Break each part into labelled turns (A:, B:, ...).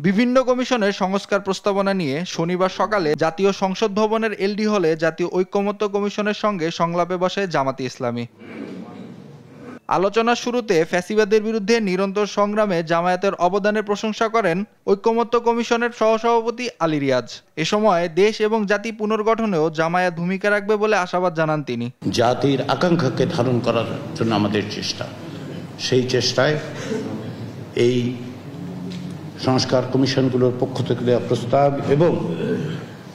A: বিভিন্ন কমিশনের সংস্কার প্রস্তাবনা নিয়ে শনিবার সকালে জাতীয় সংসদ ভবনের এলডি হলে জাতীয় ঐকমত্য কমিশনের সঙ্গে সংলাপে বসে জামায়াতে ইসলামী। আলোচনার শুরুতে ফ্যাসিবাদের বিরুদ্ধে নিরন্তর সংগ্রামে জামায়াতের অবদানের প্রশংসা করেন ঐকমত্য কমিশনের সহসভাপতি আলী রিয়াজ। এ সময় দেশ এবং জাতি পুনর্গঠনেও জামায়াত ভূমিকা রাখবে বলে আশাবাদ জানান তিনি।
B: জাতির আকাঙ্ক্ষাকে ধারণ করার জন্য আমাদের চেষ্টা, সেই চেষ্টায় এই সংস্কার কমিশনগুলোর পক্ষ থেকে দেওয়া প্রস্তাব এবং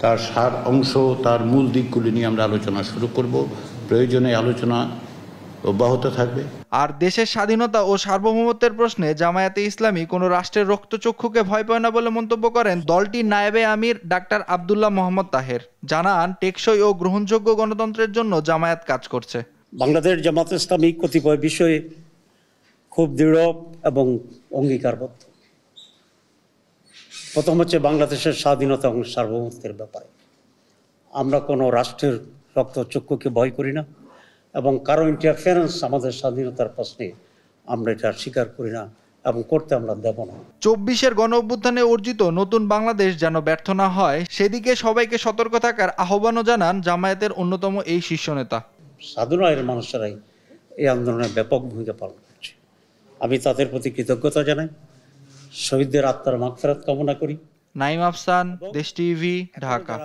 B: তার সার অংশ, তার মূল দিকগুলি নিয়ে আমরা আলোচনা শুরু করব। প্রয়োজনে আলোচনা অব্যাহত থাকবে।
A: আর দেশের স্বাধীনতা ও সার্বভৌমত্বের প্রশ্নে জামায়াতে ইসলামী কোনো রাষ্ট্রের রক্তচক্ষুকে ভয় পায় না বলে মন্তব্য করেন দলটির নায়েবে আমির ডাক্তার আব্দুল্লাহ মোহাম্মদ তাহের। জানান, টেকসই ও গ্রহণযোগ্য গণতন্ত্রের জন্য জামায়াত কাজ করছে।
C: বাংলাদেশ জামাত ইসলামী কতিপয় বিষয়ে খুব দৃঢ় এবং অঙ্গীকারবদ্ধ। প্রথম হচ্ছে বাংলাদেশের স্বাধীনতা এবং সার্বভৌমত্বের ব্যাপারে আমরা কোনো রাষ্ট্রের রক্তচক্ষুকে ভয় করি না এবং কারো ইন্টারফারেন্স আমাদের স্বাধীনতার প্রশ্নে আমরা এটা স্বীকার করি না এবং করতে আমরা দেব না।
A: ২৪-এর গণ অভ্যুত্থানে অর্জিত নতুন বাংলাদেশ যেন ব্যর্থ না হয় সেদিকে সবাইকে সতর্ক থাকার আহ্বানও জানান জামায়াতের অন্যতম এই শীর্ষ নেতা।
C: সাধারণ মানুষেরাই এই আন্দোলনে ব্যাপক ভূমিকা পালন করছে। আমি তাদের প্রতি কৃতজ্ঞতা জানাই, শহীদদের আত্মার মাগফিরাত কামনা করি।
A: নাইম আফসান, দেশ টিভি, ঢাকা।